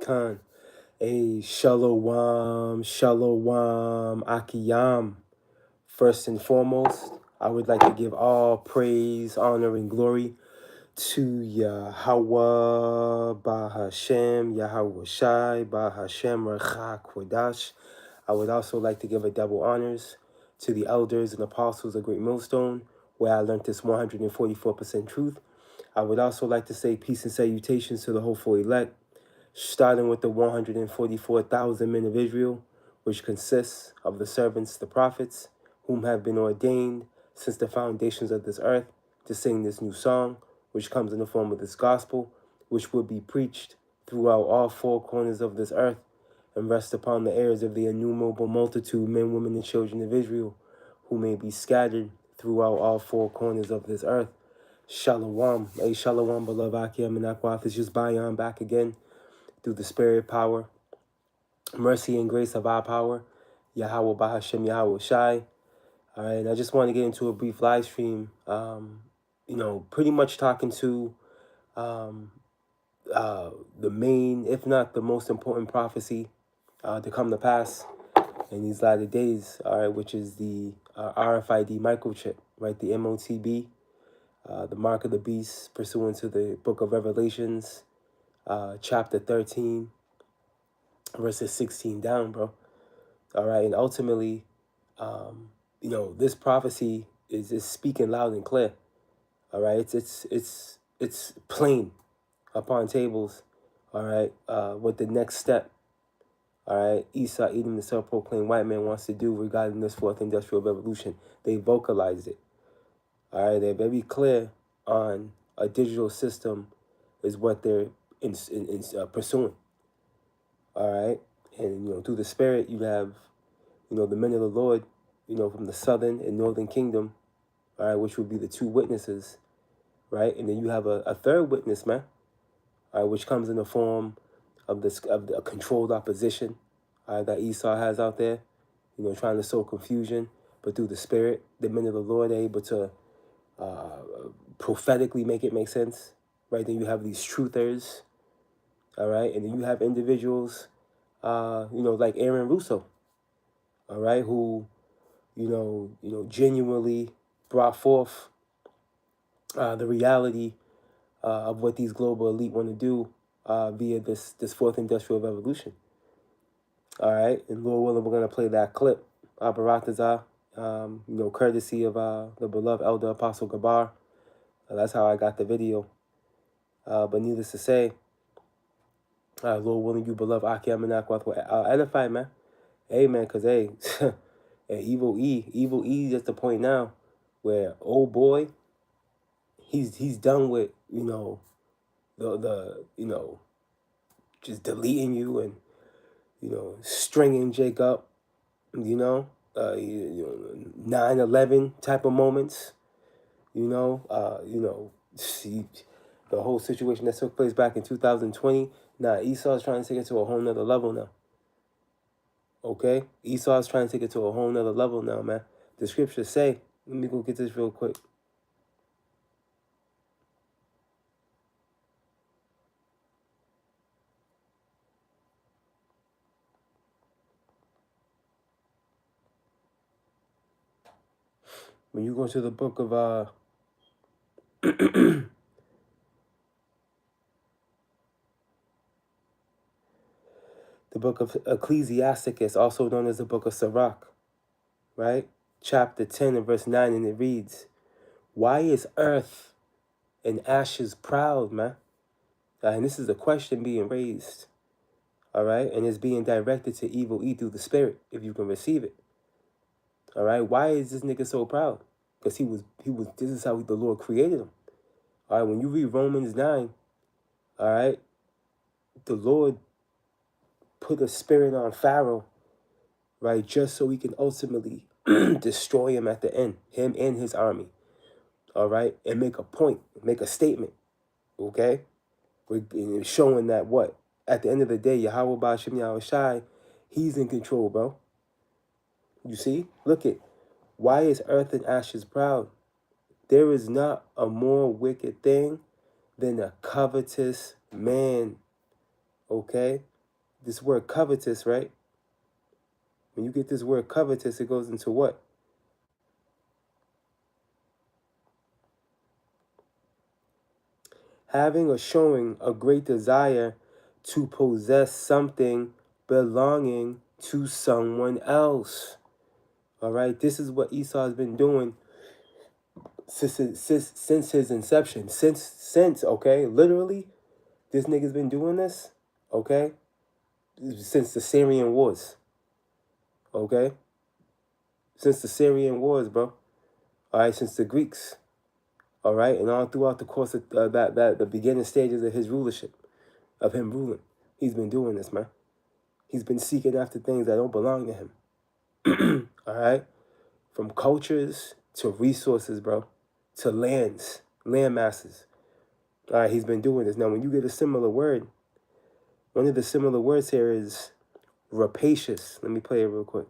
Khan. A shalom, shalom, akiyam. First and foremost, I would like to give all praise, honor, and glory to Yahweh, Bahashem, Yahweh Shai, Bahashem, Rechak, Kodash. I would also like to give a double honors to the elders and apostles of Great Millstone, where I learned this 144% truth. I would also like to say peace and salutations to the hopeful elect, starting with the 144,000 men of Israel, which consists of the servants, the prophets, whom have been ordained since the foundations of this earth to sing this new song, which comes in the form of this gospel, which will be preached throughout all four corners of this earth and rest upon the ears of the innumerable multitude, men, women, and children of Israel, who may be scattered throughout all four corners of this earth. Shalom. A shalom, beloved Akim and Akwath is just Bayan back again through the spirit power, mercy and grace of our power, Yahweh Bahashem, Yahweh Shai. All right, and I just want to get into a brief live stream, pretty much talking to the main, if not the most important prophecy to come to pass in these latter days, all right, which is the RFID microchip, right, the MOTB, the mark of the beast, pursuant to the book of Revelations, chapter 13, verses 16 down, bro. All right, and ultimately, this prophecy is speaking loud and clear. All right, it's plain upon tables. All right, what the next step. All right, Esau, Edom, the self-proclaimed white man wants to do regarding this fourth industrial revolution. They vocalized it. All right, they're very clear on a digital system is what they're pursuing. All right, and through the spirit you have the men of the Lord, from the southern and northern kingdom, all right, which would be the two witnesses, right? And then you have a third witness, man, all right, which comes in the form of a controlled opposition, all right, that Esau has out there, trying to sow confusion. But through the spirit, the men of the Lord are able to prophetically make it make sense, right? Then you have these truthers, all right, and then you have individuals, like Aaron Russo, all right, who genuinely brought forth the reality of what these global elite want to do via this fourth industrial revolution. All right, and Lord willing, we're gonna play that clip, Baratazar, courtesy of the beloved elder Apostle Gabar. That's how I got the video. But needless to say, Lord willing, you beloved Aki Amenakwath will edify, man. Hey, man, because, hey, Evil E is at the point now where old boy, he's done with, the just deleting you and, stringing Jake up, 9/11 type of moments, see the whole situation that took place back in 2020. Now Esau's trying to take it to a whole nother level now. Okay? Esau's trying to take it to a whole nother level now, man. The scriptures say, let me go get this real quick. When you go to the book of The book of Ecclesiasticus, also known as the book of Sirach, right? Chapter 10 and verse 9, and it reads, why is earth and ashes proud, man? And this is a question being raised, all right? And it's being directed to Evil E through the spirit, if you can receive it, all right? Why is this nigga so proud? Because this is how the Lord created him, all right? When you read Romans 9, all right, the Lord put a spirit on Pharaoh, right, just so he can ultimately destroy him at the end, him and his army, all right, and make a point, make a statement, okay? We're showing that what? At the end of the day, Yahweh Ba'ashem Yahweh Shai, he's in control, bro. You see? Look it. Why is earth and ashes proud? There is not a more wicked thing than a covetous man, okay? This word covetous, right? When you get this word covetous, it goes into what? Having or showing a great desire to possess something belonging to someone else. All right, this is what Esau has been doing since his inception. Since, okay, literally, this nigga's been doing this, okay, since the Syrian Wars, okay? Since the Syrian Wars, bro. All right, since the Greeks, all right, and all throughout the course of the beginning stages of his rulership, of him ruling. He's been doing this, man. He's been seeking after things that don't belong to him. All right? From cultures to resources, bro, to lands, land masses. All right, he's been doing this. Now, when you get a similar word, one of the similar words here is rapacious. Let me play it real quick.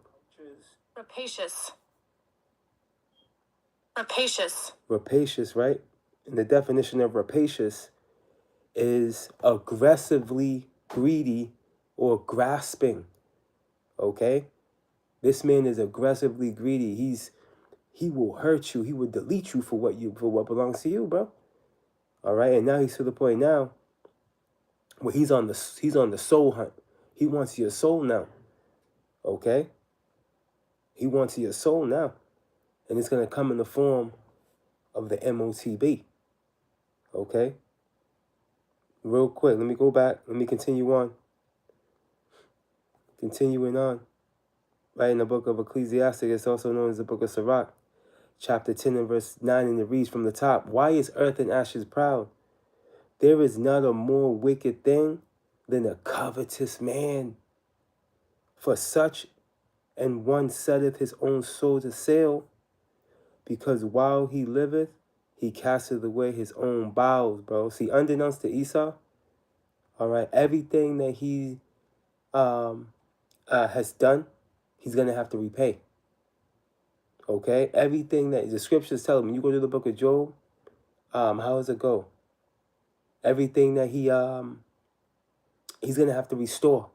Rapacious. Rapacious. Rapacious, right? And the definition of rapacious is aggressively greedy or grasping. Okay? This man is aggressively greedy. He will hurt you. He will delete you for what belongs to you, bro. All right, and now he's to the point now where he's on the soul hunt. He wants your soul now. Okay? He wants your soul now. And it's gonna come in the form of the MOTB. Okay? Real quick, let me go back. Let me continue on. Continuing on. Right in the book of Ecclesiastes, it's also known as the book of Sirach, chapter 10 and verse 9, and it reads from the top, why is earth and ashes proud? There is not a more wicked thing than a covetous man. For such and one setteth his own soul to sale, because while he liveth, he casteth away his own bowels, bro. See, unbeknownst to Esau, all right, everything that he has done, he's going to have to repay. Okay? Everything that the scriptures tell him, when you go to the book of Job, how does it go? Everything that he's going to have to restore.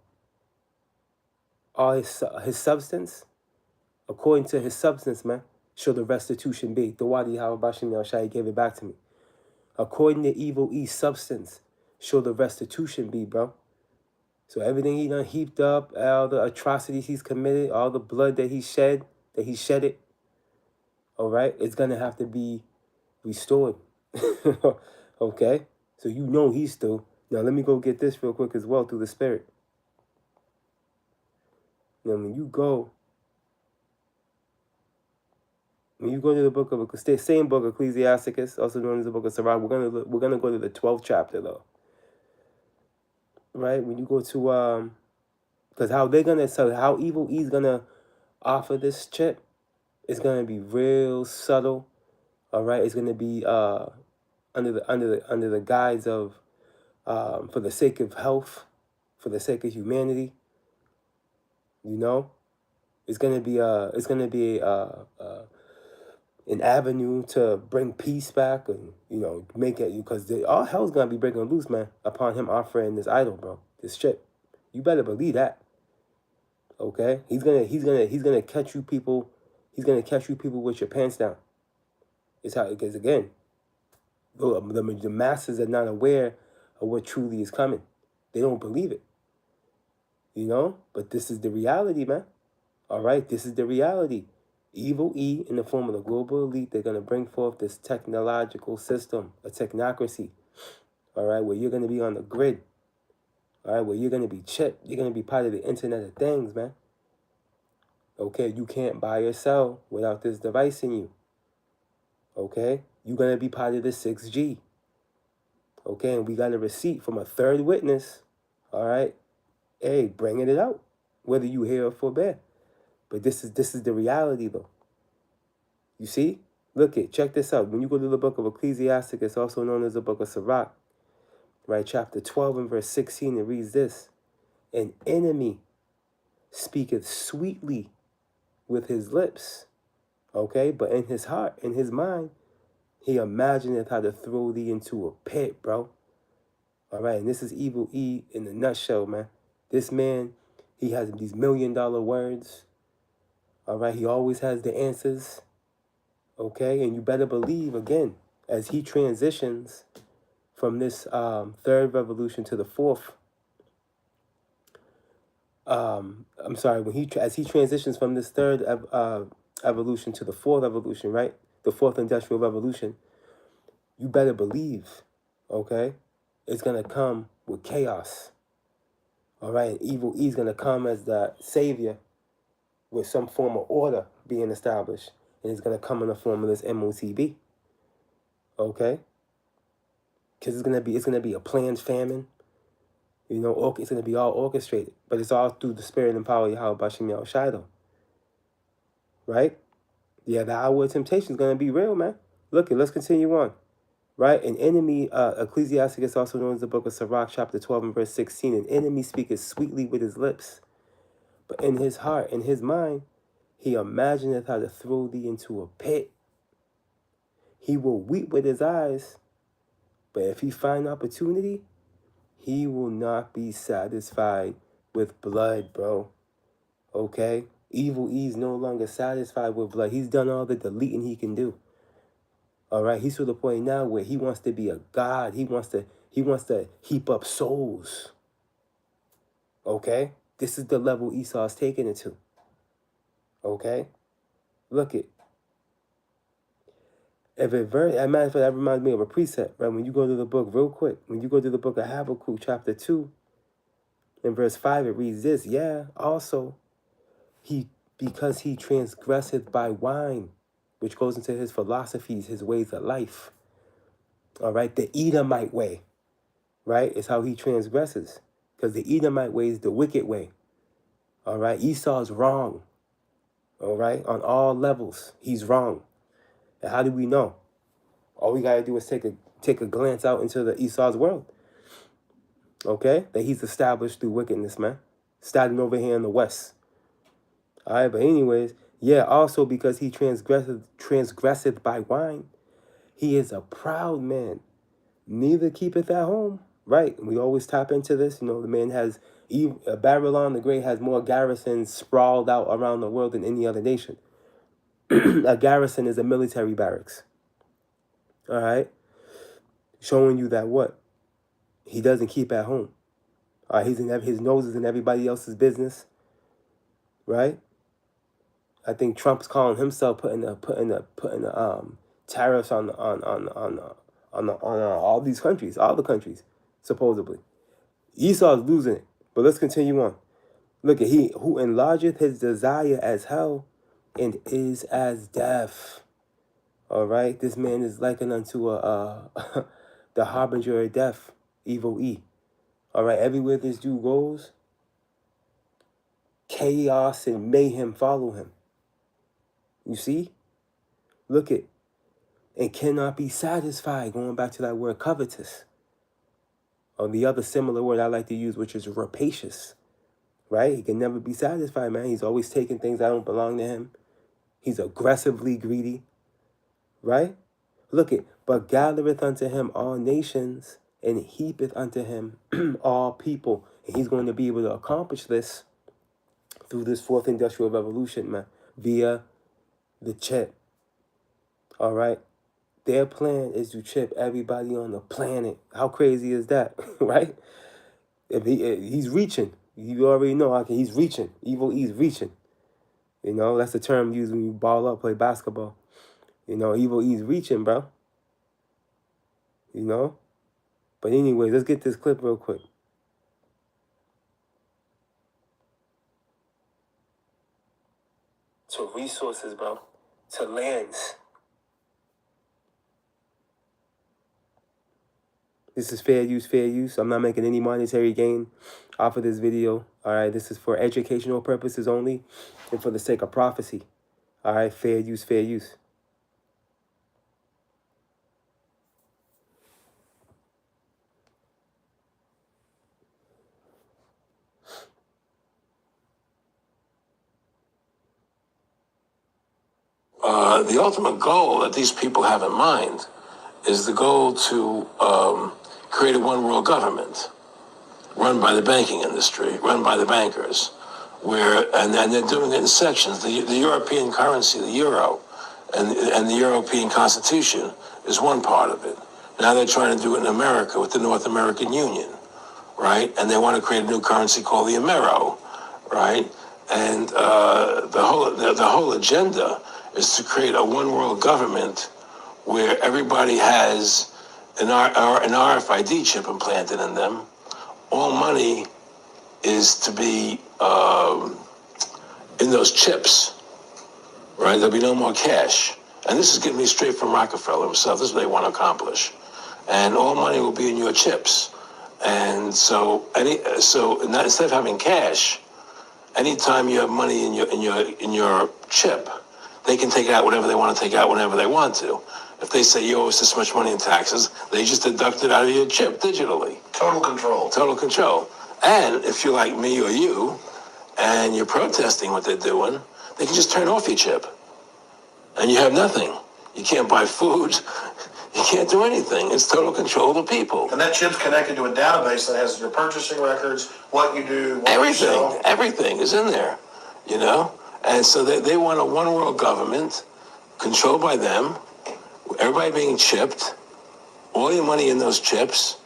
All his substance, according to his substance, man, shall the restitution be. The Wadi Hawabashim Yashai gave it back to me. According to Evil E's substance, shall the restitution be, bro. So everything he done heaped up, all the atrocities he's committed, all the blood that he shed it, all right, it's going to have to be restored. Okay? So you know he's still. Now let me go get this real quick as well through the spirit. Now when you go to the book of same book, Ecclesiasticus, also known as the book of Sirach, we're gonna go to the 12th chapter though. Right? When you go to because how Evil E's gonna offer this chip is gonna be real subtle. All right, it's gonna be under the guise of for the sake of health, for the sake of humanity. You know, it's gonna be an avenue to bring peace back and, you know, make it, because all hell's gonna be breaking loose, man, upon him offering this idol, bro, this shit. You better believe that. Okay, he's gonna catch you people. He's gonna catch you people with your pants down. It's how, because again, the masses are not aware of what truly is coming. They don't believe it. But this is the reality, man. All right, this is the reality. Evil E, in the form of the global elite, they're going to bring forth this technological system, a technocracy, all right, where you're going to be on the grid, all right, where you're going to be chipped. You're going to be part of the Internet of Things, man. Okay, you can't buy or sell without this device in you. Okay, you're going to be part of the 6G. Okay, and we got a receipt from a third witness, all right, hey, bringing it out, whether you hear or forbear. But this is the reality, though. You see? Check this out. When you go to the book of Ecclesiasticus, also known as the book of Sirach, right, chapter 12 and verse 16, it reads this: an enemy speaketh sweetly with his lips, okay, but in his heart, in his mind, he imagineth how to throw thee into a pit, bro. All right, and this is Evil E in a nutshell, man. This man, he has these $1,000,000 words. All right, he always has the answers. Okay, and you better believe, again, as he transitions from this third revolution to the fourth, I'm sorry, as he transitions from this third evolution to the fourth evolution, right? The fourth industrial revolution, you better believe, okay, it's going to come with chaos. All right, and Evil E is going to come as the savior with some form of order being established. And it's going to come in the form of this MOTB. Okay? Because it's gonna be a planned famine. It's gonna be all orchestrated, but it's all through the spirit and power of Yahweh Bashim Yahweh Shiloh. Right? Yeah, the hour of temptation is gonna be real, man. Let's continue on. Right? An enemy, Ecclesiasticus, also known as the book of Sirach, chapter 12 and verse 16. An enemy speaketh sweetly with his lips, but in his heart, in his mind, he imagineth how to throw thee into a pit. He will weep with his eyes, but if he find opportunity, he will not be satisfied with blood, bro. Okay? Evil E's no longer satisfied with blood. He's done all the deleting he can do. All right? He's to the point now where he wants to be a god. He wants to heap up souls. Okay? This is the level Esau's taking it to. Okay? Look it. As a matter of fact, that reminds me of a precept, right? When you go to the book, real quick, when you go to the book of Habakkuk, chapter 2, in verse 5, it reads this: yeah, also, because he transgresseth by wine, which goes into his philosophies, his ways of life. All right, the Edomite way, right, is how he transgresses. Because the Edomite way is the wicked way. All right, Esau's wrong. All right, on all levels, he's wrong. And how do we know? All we gotta do is take a glance out into the Esau's world. Okay, that he's established through wickedness, man. Starting over here in the West. All right, but anyways, yeah, also because he transgresseth by wine, he is a proud man, neither keepeth at home. Right, we always tap into this. The man has, Babylon the Great has more garrisons sprawled out around the world than any other nation. A garrison is a military barracks. All right, showing you that what? He doesn't keep at home. All right, his nose is in everybody else's business. Right? I think Trump's calling himself putting the tariffs on all these countries, all the countries, supposedly. Esau's losing it, but let's continue on. Look at he who enlargeth his desire as hell, and is as death. All right, this man is likened unto the harbinger of death, Evil E. All right, everywhere this dude goes, chaos and mayhem follow him. You see? Look at, and cannot be satisfied, going back to that word covetous. Or the other similar word I like to use, which is rapacious. Right? He can never be satisfied, man. He's always taking things that don't belong to him. He's aggressively greedy. Right? Look at, but gathereth unto him all nations, and heapeth unto him all people. And he's going to be able to accomplish this through this fourth industrial revolution, man, via the chip. All right? Their plan is to chip everybody on the planet. How crazy is that, right? If he's reaching. You already know, okay, he's reaching. Evil E's reaching. You know, that's the term used when you ball up, play basketball. You know, Evil E's reaching, bro. You know? But anyway, let's get this clip real quick. To resources, bro. To lands. This is fair use, fair use. I'm not making any monetary gain off of this video. All right, this is for educational purposes only and for the sake of prophecy. All right, fair use, fair use. The ultimate goal that these people have in mind is the goal to create a one world government run by the banking industry, run by the bankers, and they're doing it in sections. The European currency, the euro, and the European Constitution is one part of it. Now they're trying to do it in America with the North American Union, right? And they want to create a new currency called the Amero, right? And the whole agenda is to create a one world government where everybody has an RFID chip implanted in them. All money is to be in those chips, right? There'll be no more cash. And this is getting me straight from Rockefeller himself. This is what they want to accomplish. And all money will be in your chips. And so instead of having cash, anytime you have money in your chip, they can take out whatever they want to take out whenever they want to. If they say you owe us this much money in taxes, they just deduct it out of your chip digitally. Total control. Total control. And if you're like me or you, and you're protesting what they're doing, they can just turn off your chip. And you have nothing. You can't buy food. You can't do anything. It's total control of the people. And that chip's connected to a database that has your purchasing records, what you do, what Everything. you sell. Everything is in there, you know? And so they want a one world government controlled by them, everybody being chipped, all your money in those chips,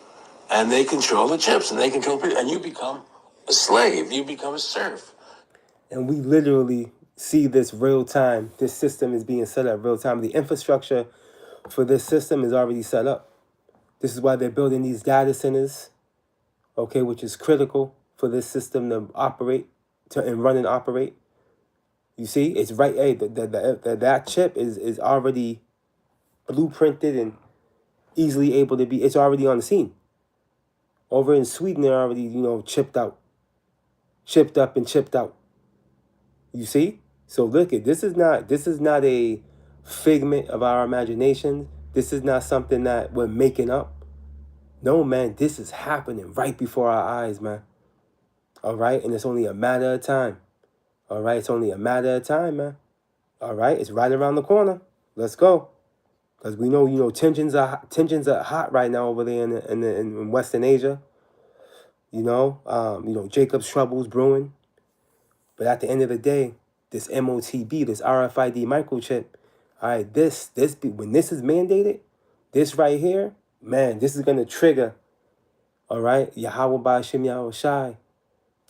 and they control the chips, and they control people, and you become a slave. You become a serf. And we literally see this real time. This system is being set up real time. The infrastructure for this system is already set up. This is why they're building these data centers, okay, which is critical for this system to operate, and run and operate. You see, it's right. Hey, that chip is already blueprinted and easily able to be. It's already on the scene. Over in Sweden, they're already chipped out, chipped up and chipped out. You see, so look at this is not a figment of our imagination. This is not something that we're making up. No, man, this is happening right before our eyes, man. All right, and it's only a matter of time. All right, it's only a matter of time, man. All right, it's right around the corner. Let's go, because we know tensions are hot right now over there in Western Asia. Jacob's troubles brewing. But at the end of the day, this MOTB, this RFID microchip, all right, when this is mandated, this right here, man, this is gonna trigger, all right, Yahweh Ba'Shem Yahweh Shai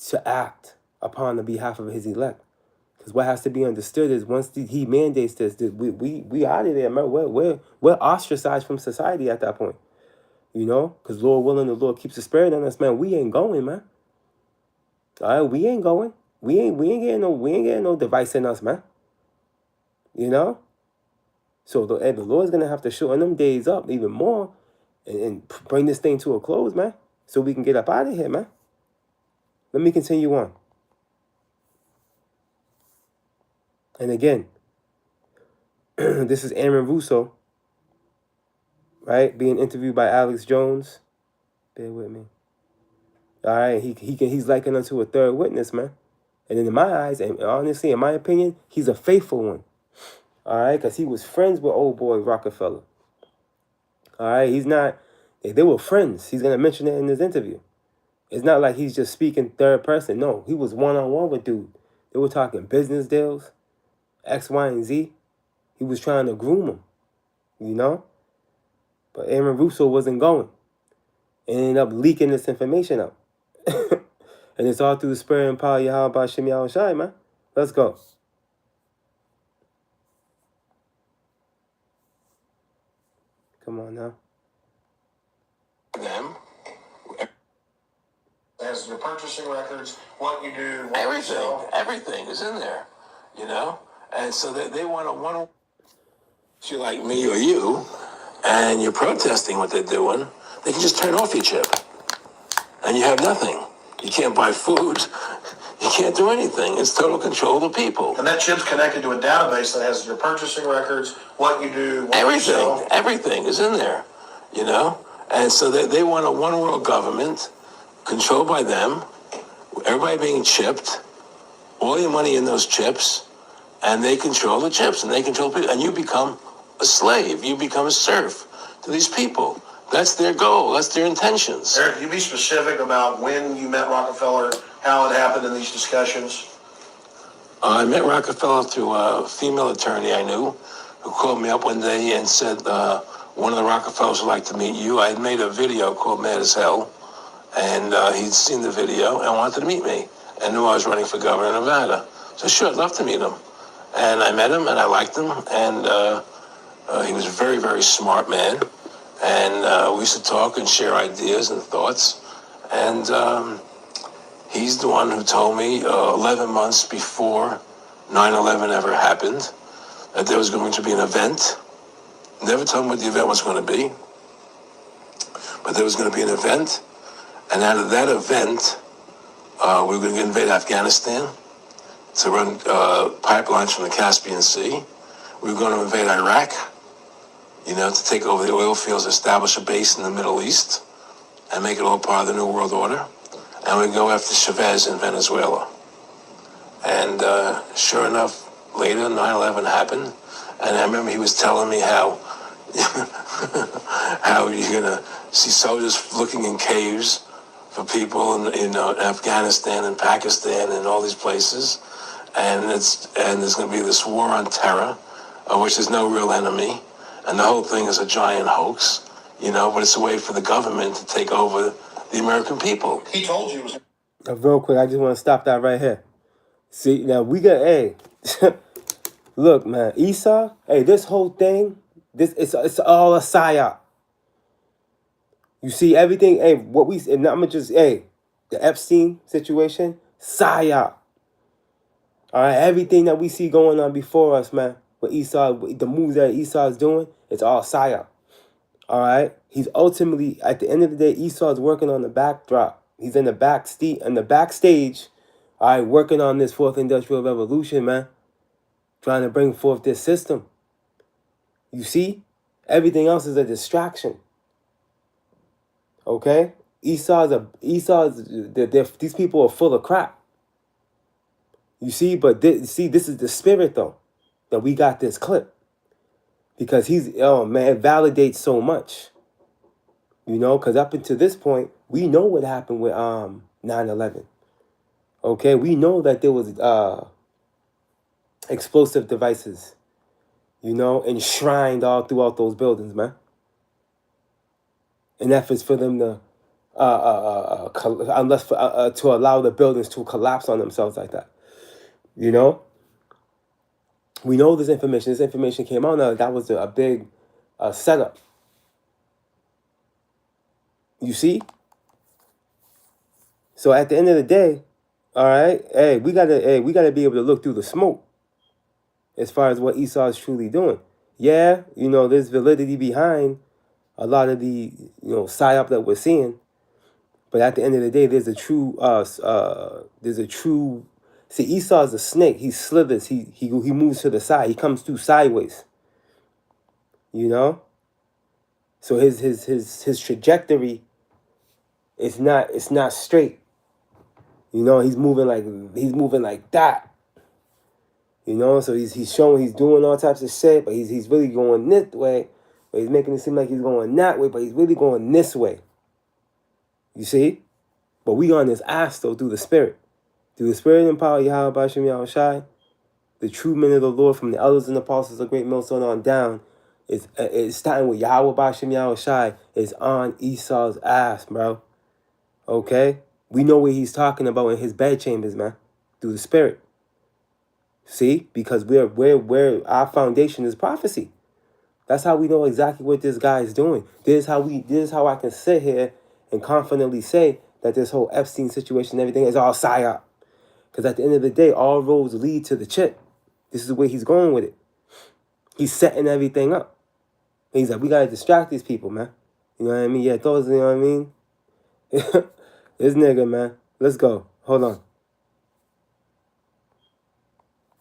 to act upon the behalf of his elect. Because what has to be understood is once he mandates this, we out of there, man. We're ostracized from society at that point. Because Lord willing, the Lord keeps the spirit on us, man. We ain't going, man. All right, we ain't going. We ain't getting no device in us, man. So the Lord's gonna have to shorten them days up even more and bring this thing to a close, man. So we can get up out of here, man. Let me continue on. And again, this is Aaron Russo, right? Being interviewed by Alex Jones. Bear with me. All right, he's likened unto a third witness, man. And in my eyes, and honestly, in my opinion, he's a faithful one. All right, because he was friends with old boy Rockefeller. All right, he's not, they were friends. He's going to mention it in his interview. It's not like he's just speaking third person. No, he was one-on-one with dude. They were talking business deals, X, Y, and Z. He was trying to groom him, But Aaron Russo wasn't going. And ended up leaking this information out. And it's all through the spirit and power of Yahweh Bashim Yahweh Shai, man. Let's go. Come on now. Them. Has your purchasing records, what you do, what you Everything. sell. Everything is in there, you know? And so they want to one you like me or you, and you're protesting what they're doing, they can just turn off your chip. And you have nothing. You can't buy food. You can't do anything. It's total control of the people. And that chip's connected to a database that has your purchasing records, what you do, what you Everything. sell. Everything is in there, you know? And so they want a one world government controlled by them, everybody being chipped, all your money in those chips, and they control the chips, and they control people, and you become a slave. You become a serf to these people. That's their goal. That's their intentions. Eric, can you be specific about when you met Rockefeller, how it happened in these discussions? I met Rockefeller through a female attorney I knew who called me up one day and said, one of the Rockefellers would like to meet you. I had made a video called Mad as Hell, and he'd seen the video and wanted to meet me and knew I was running for governor of Nevada. So sure, I'd love to meet him. And I met him, and I liked him, and he was a very, very smart man. And we used to talk and share ideas and thoughts. And he's the one who told me 11 months before 9/11 ever happened that there was going to be an event. Never told me what the event was going to be, but there was going to be an event. And out of that event, we were going to invade Afghanistan to run pipelines from the Caspian Sea. We were going to invade Iraq, you know, to take over the oil fields, establish a base in the Middle East, and make it all part of the New World Order. And we go after Chavez in Venezuela. And sure enough, later 9/11 happened. And I remember he was telling me how how you're going to see soldiers looking in caves for people in Afghanistan and Pakistan and all these places. And there's going to be this war on terror, which is no real enemy. And the whole thing is a giant hoax, you know, but it's a way for the government to take over the American people. He told you it was... Real quick, I just want to stop that right here. See, now we got, hey, look, man, Esau, hey, this whole thing, it's all a psyop. You see everything, hey, what we, and I'm gonna just, hey, the Epstein situation, psyop. All right, everything that we see going on before us, man, with Esau, the moves that Esau is doing, it's all psyop. All right, he's ultimately, at the end of the day, Esau is working on the backdrop. He's in the backstage, all right, working on this fourth industrial revolution, man, trying to bring forth this system. You see, everything else is a distraction. Okay, these people are full of crap. You see, but this is the spirit though, that we got this clip. Because it validates so much. You know, because up until this point, we know what happened with 9/11. Okay, we know that there was explosive devices, you know, enshrined all throughout those buildings, man. In efforts for them to, to allow the buildings to collapse on themselves like that. You know, we know this information. This information came out. Now that was a big setup. You see. So at the end of the day, all right, hey, we gotta be able to look through the smoke. As far as what Esau is truly doing, yeah, you know, there's validity behind a lot of the psyop that we're seeing, but at the end of the day, there's a true See, Esau is a snake. He slithers. He moves to the side. He comes through sideways. You know. So his trajectory is not straight. You know, he's moving like that. You know, so he's showing he's doing all types of shit, but he's really going this way. But he's making it seem like he's going that way, but he's really going this way. You see? But we on this ass though through the spirit. Through the spirit and power of Yahweh Bashim Yahweh Shai, the true men of the Lord from the elders and apostles of Great Millstone on down, is starting with Yahweh Bashim Yahweh Shai, is on Esau's ass, bro. Okay? We know what he's talking about in his bedchambers, man, through the Spirit. See, because we're our foundation is prophecy. That's how we know exactly what this guy is doing. This is how I can sit here and confidently say that this whole Epstein situation and everything is all psyop. Because at the end of the day, all roads lead to the chip. This is the way he's going with it. He's setting everything up. And he's like, we gotta distract these people, man. You know what I mean? Yeah, those, you know what I mean? This nigga, man. Let's go. Hold on.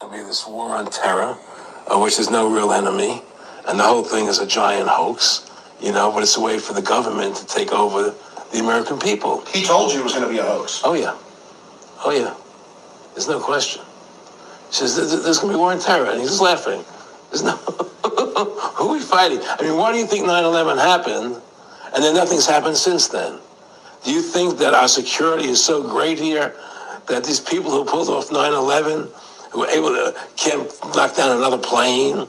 It'll be this war on terror, of which there's no real enemy, and the whole thing is a giant hoax, but it's a way for the government to take over the American people. He told you it was going to be a hoax. Oh, yeah. Oh, yeah. There's no question. He says, there's going to be war on terror, and he's just laughing. There's no... Who are we fighting? I mean, why do you think 9/11 happened, and then nothing's happened since then? Do you think that our security is so great here that these people who pulled off 9/11 who were able to can't knock down another plane?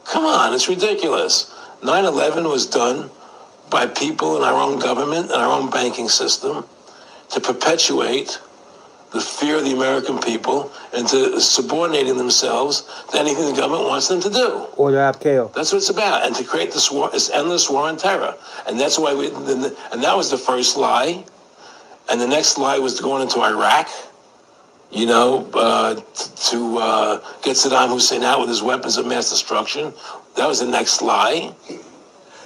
Come on, it's ridiculous. 9/11 was done by people in our own government and our own banking system to perpetuate the fear of the American people into subordinating themselves to anything the government wants them to do. Order Abkeo. That's what it's about, and to create this war, this endless war on terror. And that's why and that was the first lie. And the next lie was going into Iraq, to get Saddam Hussein out with his weapons of mass destruction. That was the next lie.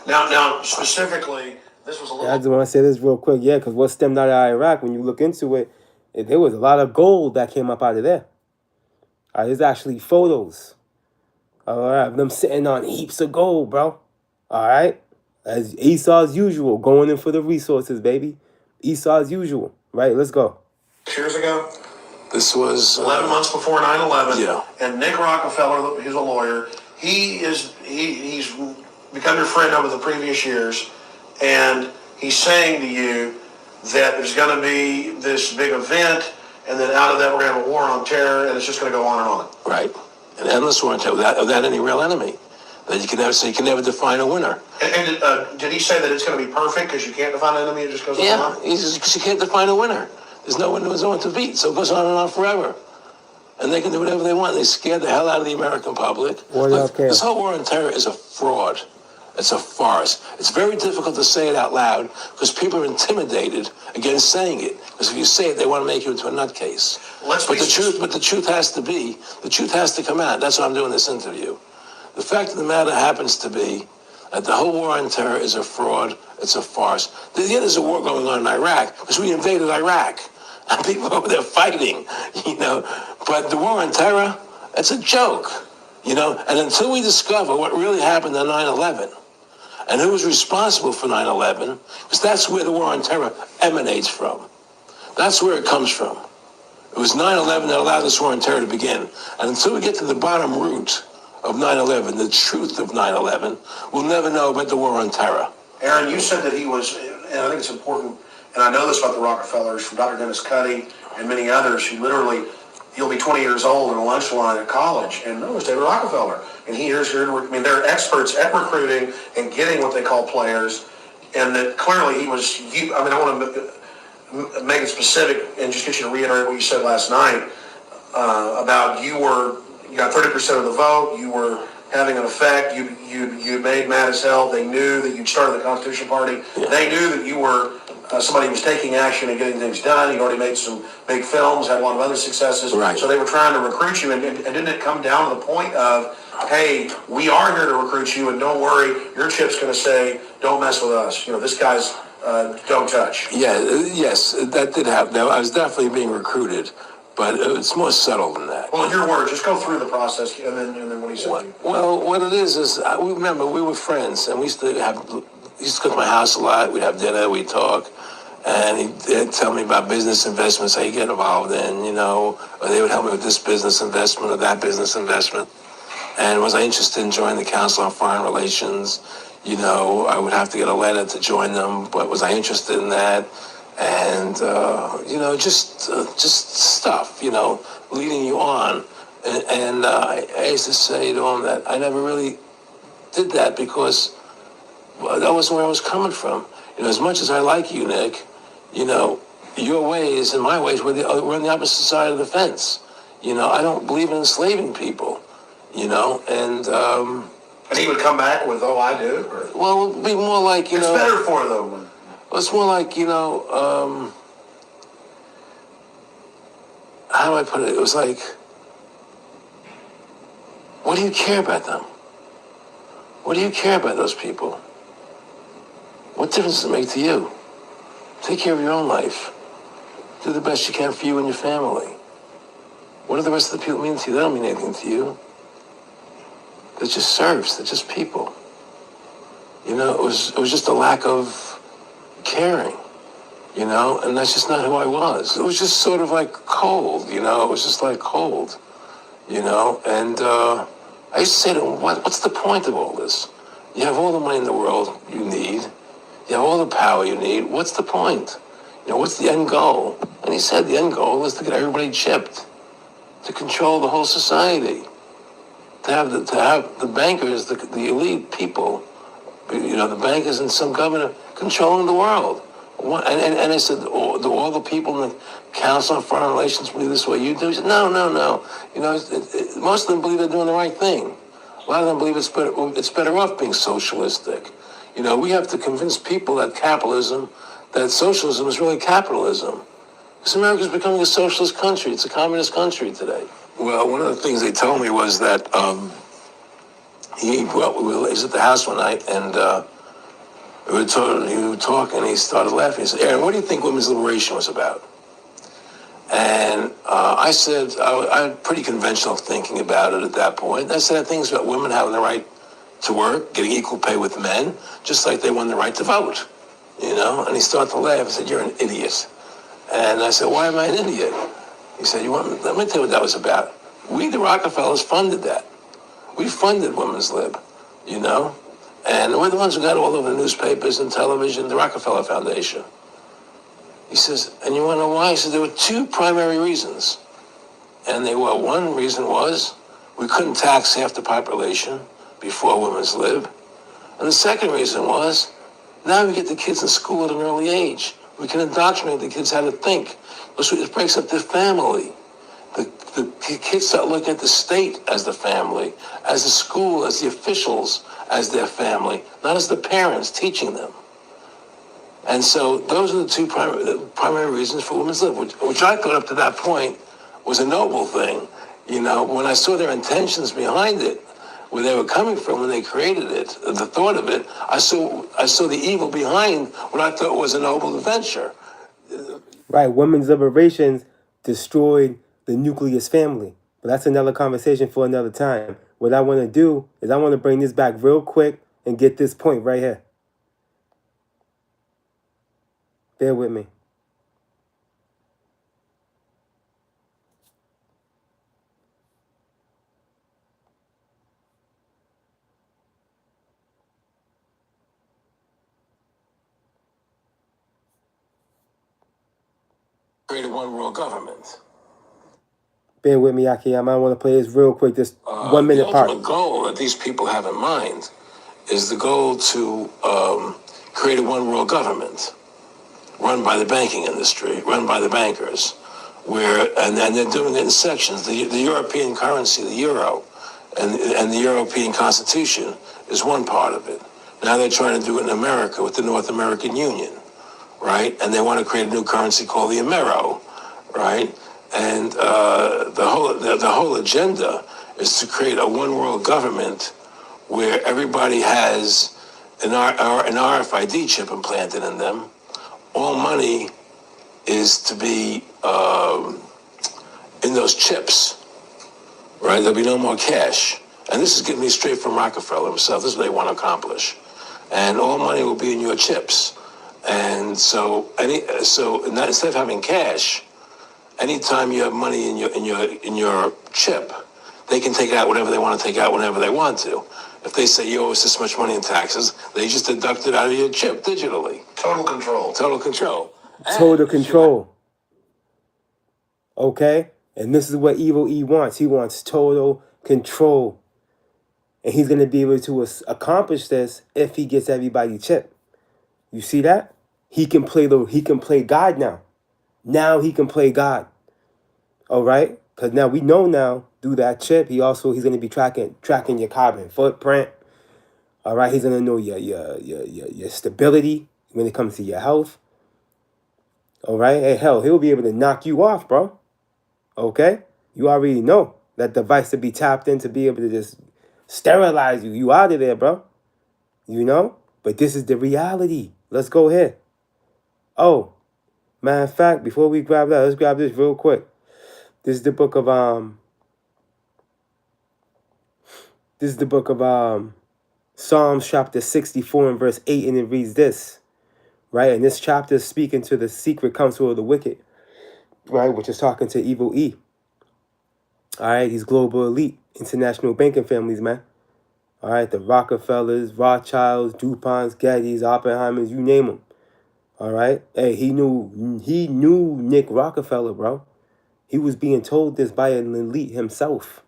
Now, specifically, this was a little... I just want to say this real quick, yeah, because what stemmed out of Iraq, when you look into it, there was a lot of gold that came up out of there. There's actually photos of them sitting on heaps of gold, bro. All right? As Esau's usual, going in for the resources, baby. Esau's usual. Right? Let's go. Years ago? This was... 11 months before 9/11. Yeah. And Nick Rockefeller, who's a lawyer, he's become your friend over the previous years, and he's saying to you that there's going to be this big event, and then out of that we're going to have a war on terror, and it's just going to go on and on. Right. An endless war on terror without any real enemy. That you can never define a winner. And did he say that it's going to be perfect because you can't define an enemy, it just goes on and on? Yeah, because you can't define a winner. There's no one to beat, so it goes on and on forever. And they can do whatever they want. They scared the hell out of the American public. Look, this whole war on terror is a fraud. It's a farce. It's very difficult to say it out loud because people are intimidated against saying it. Because if you say it, they want to make you into a nutcase. But the truth has to come out. That's why I'm doing this interview. The fact of the matter happens to be that the whole war on terror is a fraud. It's a farce. There's a war going on in Iraq because we invaded Iraq. And people over there fighting, But the war on terror, it's a joke, And until we discover what really happened on 9/11 and who was responsible for 9/11, because that's where the war on terror emanates from. That's where it comes from. It was 9/11 that allowed this war on terror to begin. And until we get to the bottom root of 9/11, the truth of 9/11, we'll never know about the war on terror. Aaron, you said that he was, and I think it's important, and I know this about the Rockefellers, from Dr. Dennis Cuddy and many others who literally, he'll be 20 years old in a lunch line at college, and no, it's David Rockefeller. And they're experts at recruiting and getting what they call players, and that clearly he was, I want to make it specific and just get you to reiterate what you said last night about you got 30% of the vote, you were having an effect, you made mad as hell, they knew that you'd started the Constitution Party, they knew that you were somebody who was taking action and getting things done, you'd already made some big films, had a lot of other successes, right. So they were trying to recruit you, and didn't it come down to the point of, hey, we are here to recruit you, and don't worry, your chip's going to say, don't mess with us, this guy's don't touch. Yes, that did happen. Now, I was definitely being recruited, but it's more subtle than that. Well, in your words, just go through the process, and then what he said. Well, what it is remember, we were friends, and we used to come to my house a lot. We'd have dinner, we'd talk, and he'd tell me about business investments that he'd get involved in, or they would help me with this business investment or that business investment. And was I interested in joining the Council on Foreign Relations? I would have to get a letter to join them, but was I interested in that? And, just stuff, leading you on. And I used to say to him that I never really did that because that wasn't where I was coming from. As much as I like you, Nick, you your ways and my ways, we're on the opposite side of the fence. I don't believe in enslaving people, And he would come back with, "Oh, I do." Or, well, it would be more like, it's better for them. it's more like, how do I put it? It was like, what do you care about them? What do you care about those people? What difference does it make to you? Take care of your own life. Do the best you can for you and your family. What do the rest of the people mean to you? They don't mean anything to you. They're just serfs. They're just people. It was just a lack of caring, and that's just not who I was. It was just sort of like cold, it was just like cold, and I used to say to him, what's the point of all this? You have all the money in the world you need. You have all the power you need. What's the point? What's the end goal? And he said the end goal is to get everybody chipped, to control the whole society, to have the bankers, the elite people, the bankers and some governor controlling the world. And I said, do all the people in the Council on Foreign Relations believe this way you do? He said, no. Most of them believe they're doing the right thing. A lot of them believe it's better off being socialistic. We have to convince people that socialism is really capitalism. Because America's becoming a socialist country. It's a communist country today. Well, one of the things they told me was that he was at the house one night, and he would talk, and he started laughing. He said, "Aaron, what do you think women's liberation was about?" And I said, I had pretty conventional thinking about it at that point. I said, I think it's about women having the right to work, getting equal pay with men, just like they won the right to vote, And he started to laugh. He said, "You're an idiot." And I said, "Why am I an idiot?" He said, let me tell you what that was about. We, the Rockefellers, funded that. We funded Women's Lib, And we're the ones who got all over the newspapers and television, the Rockefeller Foundation. He says, and you want to know why? He said, there were two primary reasons. And one reason was we couldn't tax half the population before Women's Lib. And the second reason was, now we get the kids in school at an early age. We can indoctrinate the kids how to think. It breaks up their family. The kids start looking at the state as the family, as the school, as the officials, as their family, not as the parents teaching them. And so those are the two primary reasons for Women's Lib, which I thought up to that point was a noble thing. When I saw their intentions behind it, where they were coming from when they created it, the thought of it, I saw the evil behind what I thought was a noble venture. Right, women's liberations destroyed the nucleus family. But that's another conversation for another time. What I want to do is I want to bring this back real quick and get this point right here. Bear with me. Created one world government. Bear with me, Akiyama. I want to play this real quick, this 1 minute part. The ultimate goal that these people have in mind is the goal to create a one world government run by the banking industry, run by the bankers, and they're doing it in sections. The European currency, the euro, and the European Constitution is one part of it. Now they're trying to do it in America with the North American Union, right? And they want to create a new currency called the Amero, right? And the whole agenda is to create a one world government where everybody has an RFID chip implanted in them. All money is to be in those chips, right? There'll be no more cash. And this is getting me straight from Rockefeller himself. This is what they want to accomplish. And all money will be in your chips. And so instead of having cash, anytime you have money in your chip, they can take out whatever they want to take out whenever they want to. If they say you owe us this much money in taxes, they just deduct it out of your chip digitally. Total control. Total control. Total control. Okay? And this is what Evil E wants. He wants total control. And he's going to be able to accomplish this if he gets everybody chipped. You see that? He can play God now. Now he can play God. All right? Because now we know now through that chip, he's going to be tracking your carbon footprint. All right, he's gonna know your stability when it comes to your health. All right, hey, hell, he'll be able to knock you off, bro. Okay, you already know that device to be tapped in to be able to just sterilize you. You out of there, bro. You know, but this is the reality. Let's go ahead. Oh, matter of fact, before we grab that, let's grab this real quick. This is the book of This is the book of Psalms chapter 64 and verse 8, and it reads this. Right, and this chapter is speaking to the secret counsel of the wicked, right, which is talking to Evil E. All right, these global elite international banking families, man. All right, the Rockefellers, Rothschilds, DuPonts, Gettys, Oppenheimers, you name them. All right, hey, he knew Nick Rockefeller, bro. He was being told this by an elite himself.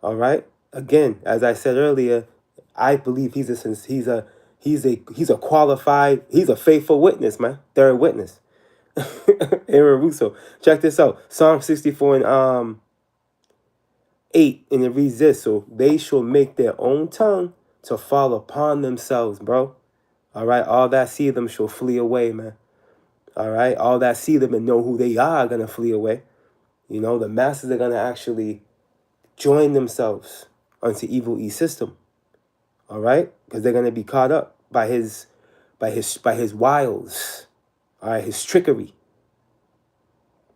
All right, again, as I said earlier, I believe he's a qualified, he's a faithful witness, man. Third witness. Aaron Russo. Check this out. Psalm 64 and 8, and it reads this. So they shall make their own tongue to fall upon themselves, bro. All right. All that see them shall flee away, man. All right. All that see them and know who they are gonna flee away. You know, the masses are gonna actually join themselves onto Evil E system. All right, because they're gonna be caught up by his wiles. All right, his trickery.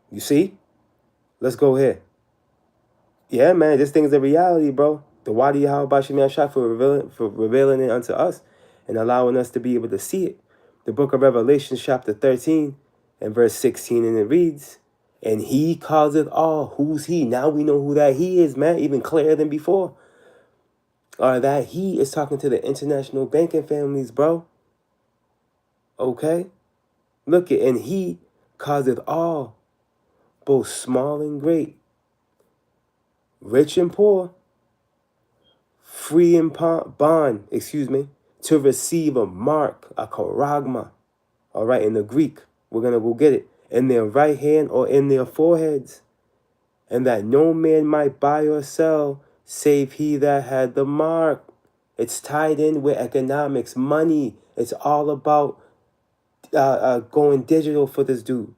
You see? Let's go here. Yeah, man, this thing's a reality, bro. The Wadi Yahweh Shah for revealing it unto us and allowing us to be able to see it. The book of Revelation, chapter 13 and verse 16, and it reads, and he causeth all. Who's he? Now we know who that he is, man, even clearer than before. Or that he is talking to the international banking families, bro. Okay? Look it, and he causeth all, both small and great, rich and poor, free and bond, to receive a mark, a charagma. All right, in the Greek, we're going to go get it. In their right hand or in their foreheads. And that no man might buy or sell, save he that had the mark. It's tied in with economics, money. It's all about going digital for this dude.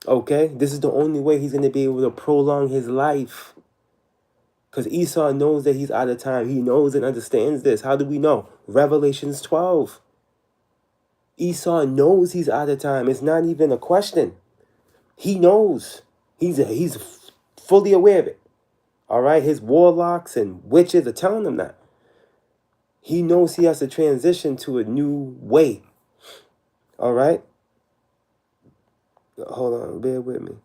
Okay? This is the only way he's going to be able to prolong his life. Because Esau knows that he's out of time. He knows and understands this. How do we know? Revelations 12. Esau knows he's out of time. It's not even a question. He knows. He's fully aware of it. All right? His warlocks and witches are telling him that. He knows he has to transition to a new way. All right? Hold on. Bear with me.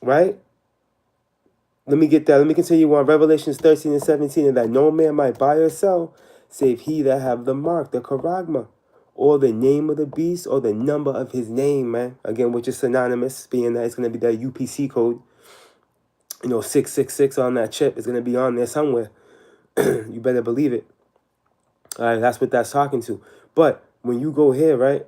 Right? Let me get that. Let me continue on. Revelations 13 and 17. And that no man might buy or sell, save he that have the mark, the charagma, or the name of the beast, or the number of his name, man. Again, which is synonymous, being that it's going to be that UPC code. 666 on that chip is going to be on there somewhere. You better believe it. All right, that's what that's talking to. But when you go here, right?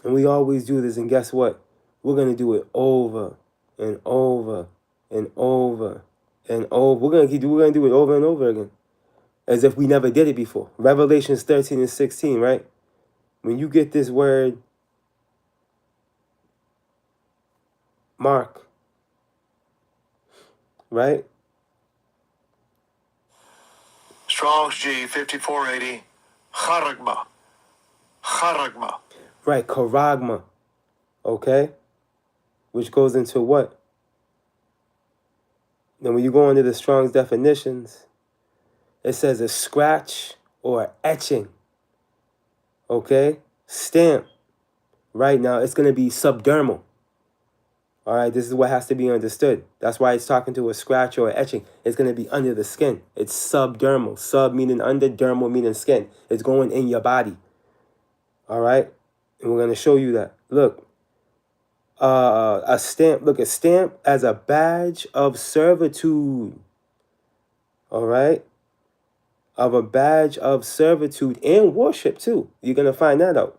And we always do this, and guess what? We're going to do it over and over and over and over. We're going to do it over and over again, as if we never did it before. Revelations 13 and 16, right? When you get this word, mark, right? Strong's G 5480, charagma. Charagma. Right, charagma, okay? Which goes into what? Now, when you go into the Strong's definitions, it says a scratch or etching, okay? Stamp. Right now, it's going to be subdermal. All right, this is what has to be understood. That's why it's talking to a scratch or etching. It's going to be under the skin. It's subdermal. Sub meaning under, dermal meaning skin. It's going in your body. All right, and we're going to show you that. Look, a stamp. Look, a stamp as a badge of servitude. All right, of a badge of servitude and worship too. You're gonna find that out.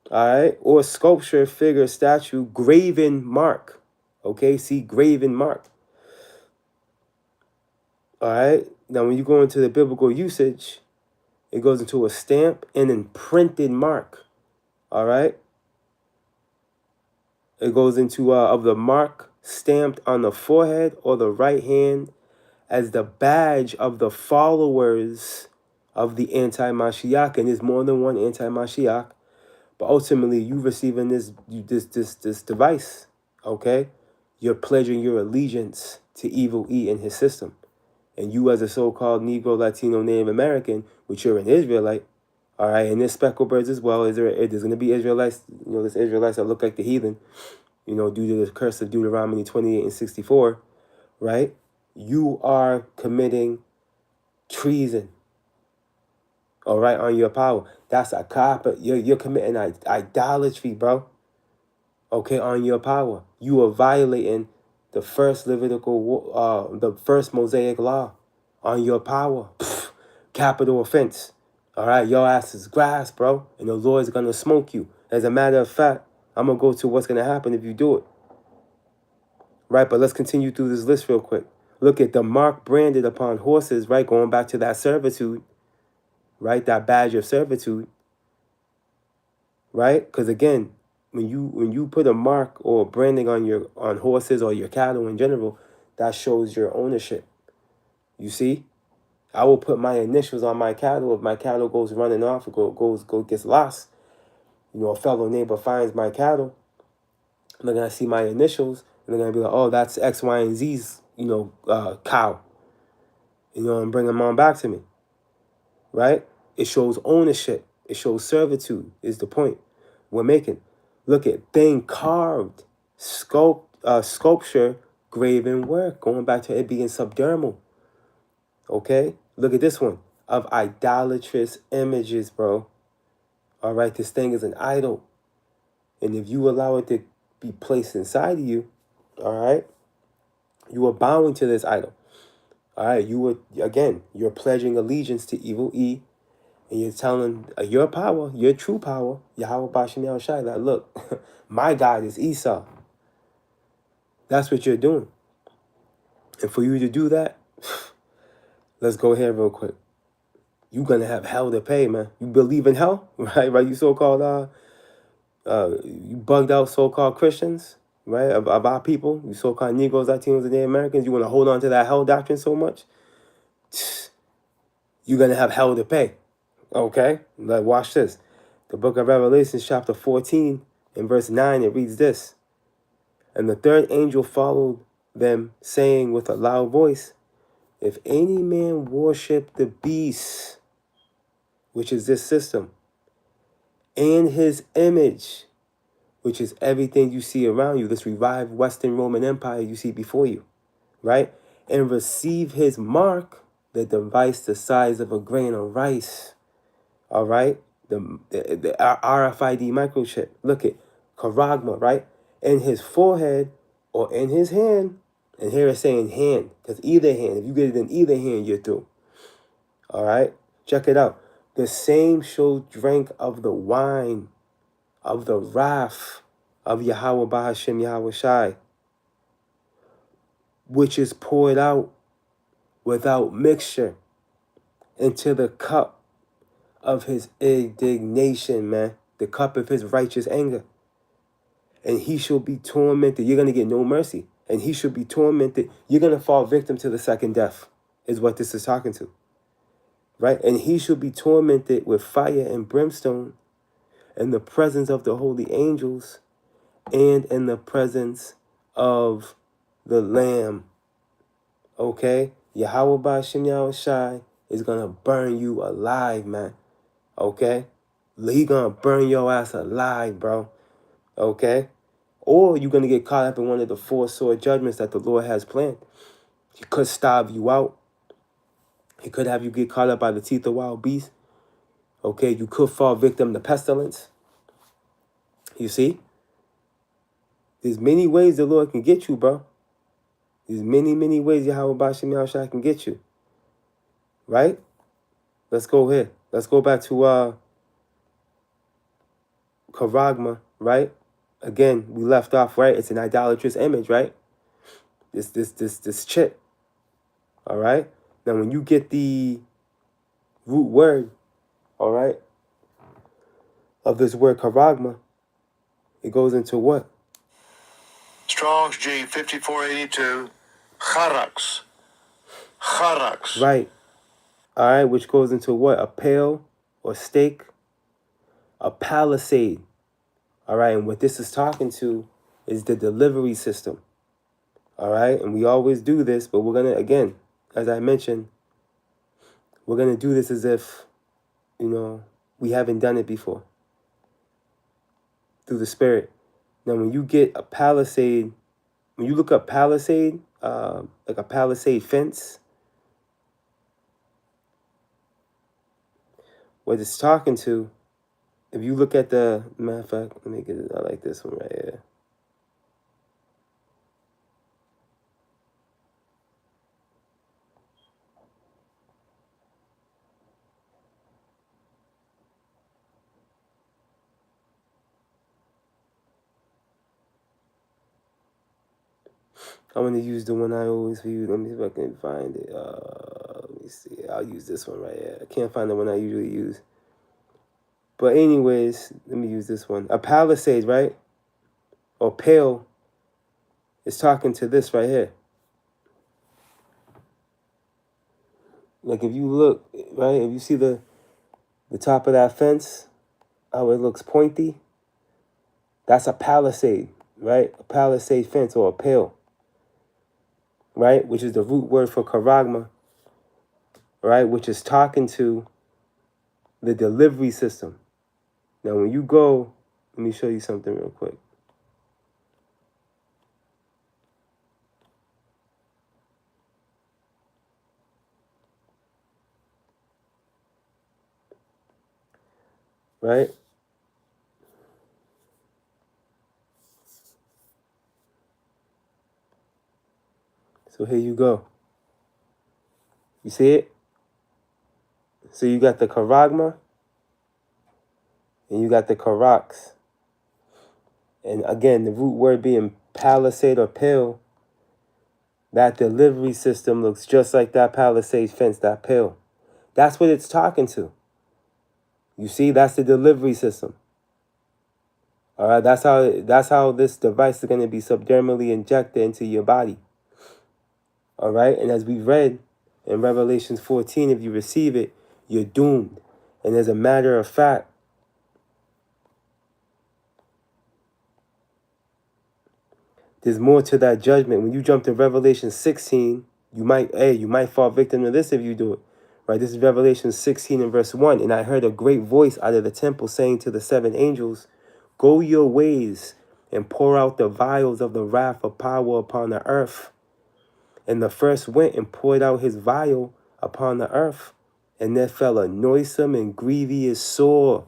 All right, or sculpture, figure, statue, graven mark. Okay, see, graven mark. All right. Now, when you go into the biblical usage, it goes into a stamp and imprinted mark. All right. It goes into of the mark stamped on the forehead or the right hand as the badge of the followers of the anti-Mashiach. And there's more than one anti-Mashiach. But ultimately, you receiving this device, okay? You're pledging your allegiance to Evil E and his system. And you as a so-called Negro, Latino, Native American, which you're an Israelite, all right, and there's speckled birds as well. There's going to be Israelites, there's Israelites that look like the heathen, due to the curse of Deuteronomy 28 and 64, right? You are committing treason, all right, on your power. That's a cop. You're committing idolatry, bro. Okay, on your power. You are violating the first the first Mosaic law on your power. Pfft, capital offense. All right, your ass is grass, bro, and the Lord's gonna smoke you. As a matter of fact, I'm gonna go to what's gonna happen if you do it. Right, but let's continue through this list real quick. Look at the mark branded upon horses, right? Going back to that servitude, right? That badge of servitude, right? Because again, when you put a mark or branding on horses or your cattle in general, that shows your ownership. You see, I will put my initials on my cattle. If my cattle goes running off or gets lost, a fellow neighbor finds my cattle, and they're gonna see my initials, and they're gonna be like, oh, that's X, Y, and Z's, cow, and bring them on back to me, right? It shows ownership. It shows servitude. Is the point we're making. Look at thing carved, sculpture, graven work. Going back to it being subdermal. Okay, look at this one of idolatrous images, bro. All right, this thing is an idol, and if you allow it to be placed inside of you, all right, you are bowing to this idol. All right, you're pledging allegiance to Evil E, and you're telling your power, your true power, Yahweh Bashem Yahushai, that look, my God is Esau. That's what you're doing. And for you to do that, let's go here real quick. You're going to have hell to pay, man. You believe in hell, right? You so-called, you bugged out so-called Christians, right? Of our people, you so-called Negroes, Latinos, and Native Americans. You want to hold on to that hell doctrine so much? You're going to have hell to pay. Okay? Like, watch this. The book of Revelation, chapter 14, in verse 9, it reads this. And the third angel followed them, saying with a loud voice, if any man worship the beast, which is this system, and his image, which is everything you see around you, this revived Western Roman Empire you see before you, right? And receive his mark, the device the size of a grain of rice, all right? The RFID microchip. Look at charagma, right? In his forehead or in his hand. And here it's saying hand, because either hand, if you get it in either hand, you're through. All right? Check it out. The same shall drink of the wine of the wrath of Yahweh Bahashem Yahweh Shai, which is poured out without mixture into the cup of his indignation, man. The cup of his righteous anger. And he shall be tormented. You're going to get no mercy. And he shall be tormented. You're going to fall victim to the second death, is what this is talking to. Right? And he shall be tormented with fire and brimstone in the presence of the holy angels and in the presence of the Lamb. Okay? Yahweh Ba'ashem Yahushai is going to burn you alive, man. Okay? He going to burn your ass alive, bro. Okay? Or you're going to get caught up in one of the four sword judgments that the Lord has planned. He could starve you out. He could have you get caught up by the teeth of wild beasts. Okay? You could fall victim to pestilence. You see? There's many ways the Lord can get you, bro. There's many, many ways Yahweh Ba'ashem Yahushua can get you. Right? Let's go here. Let's go back to Karagma, right? Again, we left off, right? It's an idolatrous image, right? This chip. All right. Now, when you get the root word, all right, of this word Karagma, it goes into what? Strong's G 5482. Charax. Charax. Right. All right, which goes into what? A pale or stake, a palisade. All right, and what this is talking to is the delivery system. All right, and we always do this, but we're going to, again, as I mentioned, we're going to do this as if, we haven't done it before through the Spirit. Now, when you get a palisade, when you look up palisade, like a palisade fence, what it's talking to, if you look at the, matter of fact, let me get it, I like this one right here. I'm going to use the one I always use. Let me see if I can find it. Let me see. I'll use this one right here. I can't find the one I usually use. But anyways, let me use this one. A palisade, right? Or pale is talking to this right here. Like if you look, right? If you see the top of that fence, how it looks pointy, that's a palisade, right? A palisade fence or a pale. Right, which is the root word for Karagma, right, which is talking to the delivery system. Now, when you go, let me show you something real quick. Right? So here you go. You see it? So you got the Karagma and you got the Karax. And again, the root word being palisade or pale, that delivery system looks just like that palisade fence, that pale. That's what it's talking to. You see, that's the delivery system. All right, that's how this device is going to be subdermally injected into your body. All right, and as we read in Revelations 14, if you receive it, you're doomed. And as a matter of fact, there's more to that judgment. When you jump to Revelation 16, you might fall victim to this if you do it. Right, this is Revelation 16 and verse 1. And I heard a great voice out of the temple saying to the seven angels, "Go your ways and pour out the vials of the wrath of power upon the earth." And the first went and poured out his vial upon the earth, and there fell a noisome and grievous sore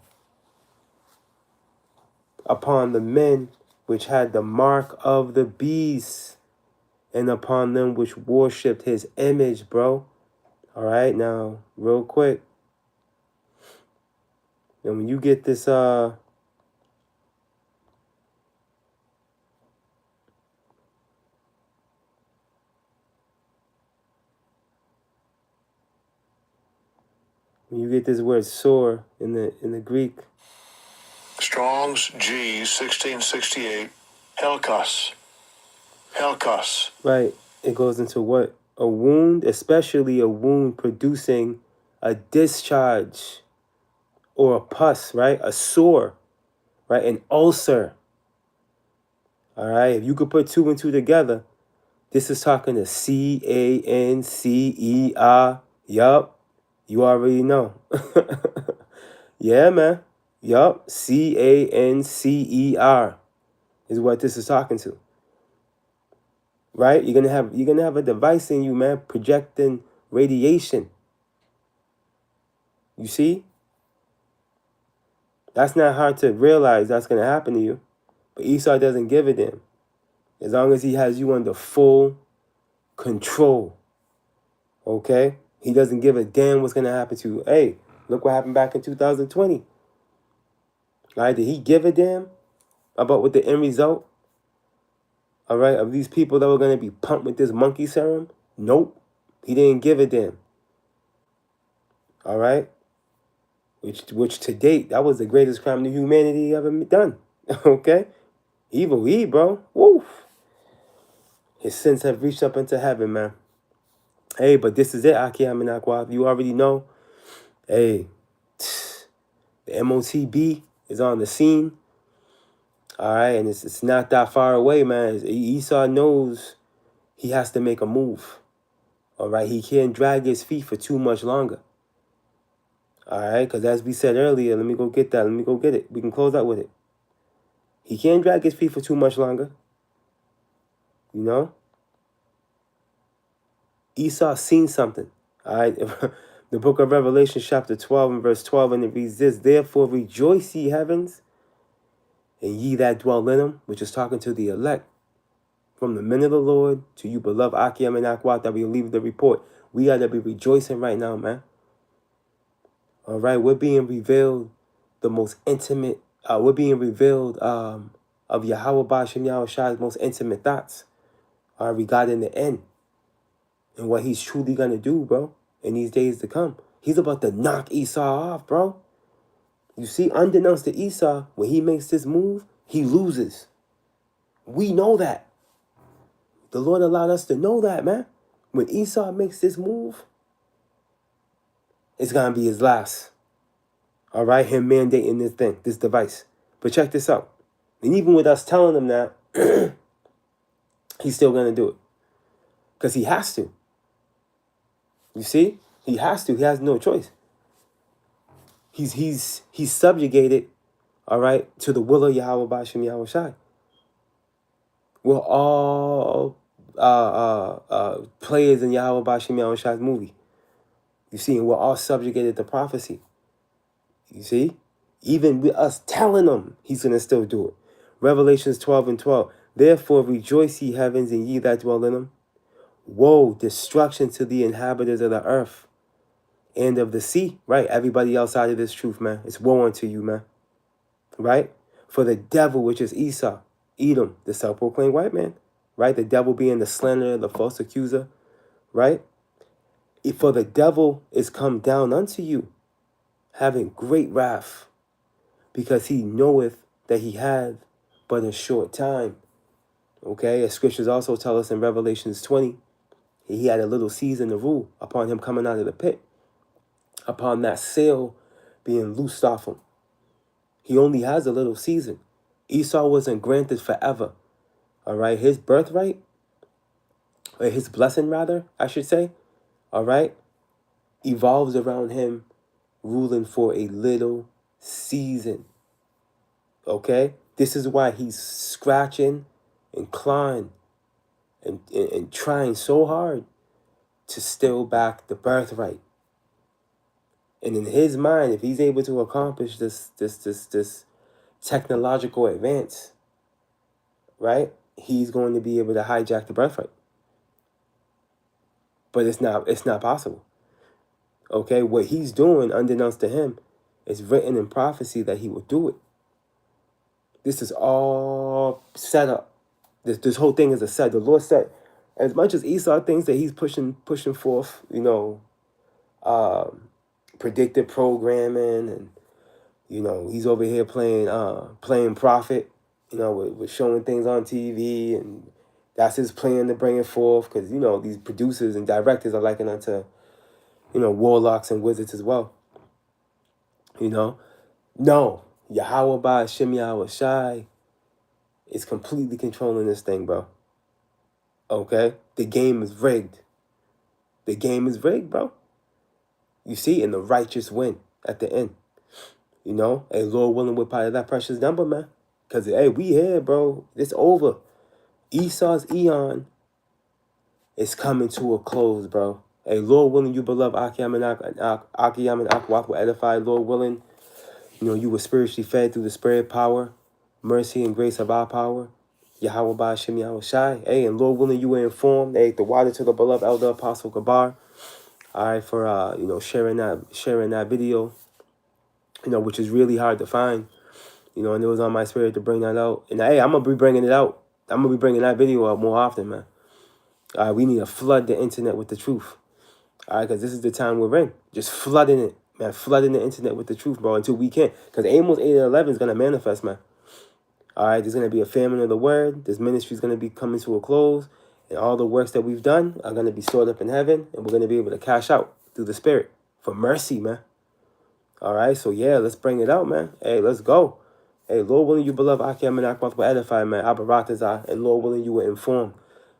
upon the men which had the mark of the beast, and upon them which worshipped his image, bro. All right, now, real quick. And when you get this, when you get this word sore in the Greek, Strong's G 1668. Helkos. Helkos. right, it goes into what? A wound, especially a wound producing a discharge or a pus, right? A sore, right? An ulcer. All right, if you could put two and two together, this is talking to Cancer. Yup, you already know. Yeah, man. Yup, Cancer is what this is talking to. Right? You're gonna have a device in you, man, projecting radiation. You see? That's not hard to realize that's gonna happen to you. But Esau doesn't give a damn. As long as he has you under full control. Okay? He doesn't give a damn what's going to happen to you. Hey, look what happened back in 2020. All right, did he give a damn about what the end result, all right, of these people that were going to be pumped with this monkey serum? Nope. He didn't give a damn. All right? Which to date, that was the greatest crime to humanity ever done. Okay? Evil E, bro. Woo. His sins have reached up into heaven, man. Hey, but this is it, Akiyam and Aqua. You already know. Hey, the MOTB is on the scene. All right, and it's not that far away, man. Esau knows he has to make a move. All right, he can't drag his feet for too much longer. All right, because as we said earlier, let me go get that. Let me go get it. We can close out with it. He can't drag his feet for too much longer. You know? Esau seen something. All right, the book of Revelation, chapter 12 and verse 12, and it reads this: Therefore rejoice, ye heavens, and ye that dwell in them, which is talking to the elect. From the men of the Lord to you, beloved Akiyam and Akwat, that we leave the report. We got to be rejoicing right now, man. All right, we're being revealed the most intimate, we're being revealed of Yahweh Ba'ashem Yahweh Shai's most intimate thoughts regarding the end and what he's truly going to do, bro, in these days to come. He's about to knock Esau off, bro. You see, unbeknownst to Esau, when he makes this move, he loses. We know that. The Lord allowed us to know that, man. When Esau makes this move, it's going to be his last. All right, him mandating this thing, this device. But check this out. And even with us telling him that, he's still going to do it. Because he has to. You see? He has to. He has no choice. He's subjugated, all right, to the will of Yahweh Ba'ashem Yahweh Shai. We're all players in Yahweh Ba'ashem Yahweh Shai's movie. You see, and we're all subjugated to prophecy. You see? Even with us telling him, he's going to still do it. Revelations 12 and 12. Therefore rejoice, ye heavens, and ye that dwell in them. Woe, destruction to the inhabitants of the earth and of the sea. Right? Everybody outside of this truth, man. It's woe unto you, man. Right? For the devil, which is Esau, Edom, the self-proclaimed white man. Right? The devil being the slanderer, the false accuser. Right? For the devil is come down unto you, having great wrath, because he knoweth that he hath but a short time. Okay, as scriptures also tell us in Revelations 20, he had a little season to rule upon him coming out of the pit, upon that sail being loosed off him. He only has a little season. Esau wasn't granted forever. All right, his birthright, or his blessing rather, I should say, all right, evolves around him ruling for a little season. Okay? This is why he's scratching and clawing and trying so hard to steal back the birthright. And in his mind, if he's able to accomplish this technological advance, right, he's going to be able to hijack the birthright. But it's not possible. Okay, what he's doing, unbeknownst to him, is written in prophecy that he will do it. This is all set up. This whole thing is a set. The Lord said, as much as Esau thinks that he's pushing forth, you know, predictive programming, and you know, he's over here playing prophet, you know, with showing things on TV, and that's his plan to bring it forth, because you know these producers and directors are likened unto, you know, warlocks and wizards as well. You know, no, Yahweh Ba'ashem Yahweh Shai is completely controlling this thing, bro. Okay, the game is rigged. The game is rigged, bro. You see, and the righteous win at the end. You know, hey, Lord willing, we're part of that precious number, man. Because, hey, we here, bro. It's over. Esau's eon is coming to a close, bro. Hey, Lord willing, you beloved Akiyam and Akwat were edified. Lord willing, you know, you were spiritually fed through the spirit power, mercy and grace of our power. Yahweh Ba'ashem Yahweh Shai. Hey, and Lord willing, you were informed. Hey, the water to the beloved elder apostle Gabar. All right, for sharing that video, which is really hard to find. And it was on my spirit to bring that out. And hey, I'm gonna be bringing it out. I'm gonna be bringing that video out more often, man. All right, we need to flood the internet with the truth. All right, because this is the time we're in. Just flooding it, man. Flooding the internet with the truth, bro, until we can. Because Amos 8 and 11 is going to manifest, man. All right, there's going to be a famine of the word. This ministry is going to be coming to a close. And all the works that we've done are going to be stored up in heaven. And we're going to be able to cash out through the Spirit for mercy, man. All right, so yeah, let's bring it out, man. Hey, let's go. Hey, Lord willing, you beloved Akim and Akbath will edify, man. Abaratazah, and Lord willing, you will inform.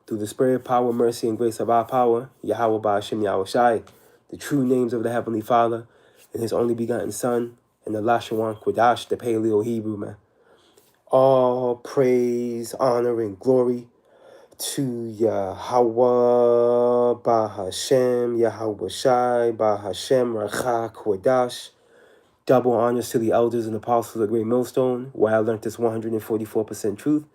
Through the spirit, power, mercy, and grace of our power, Yahweh Ba'ashem Yahushai, the true names of the Heavenly Father, and His only begotten Son, and the Lashawan Kodash, the Paleo Hebrew, man. All praise, honor, and glory to Yahweh Ba'ashem Yahushai, Ba'ashem Racha Kodash. Double honors to the elders and apostles of the Great Millstone, where I learned this 144% truth.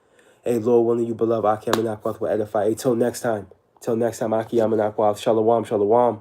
Hey, Lord willing, you beloved Akim and Akwath will edify. Hey, till next time, Akiyam and Akwath. Shalom, shalom.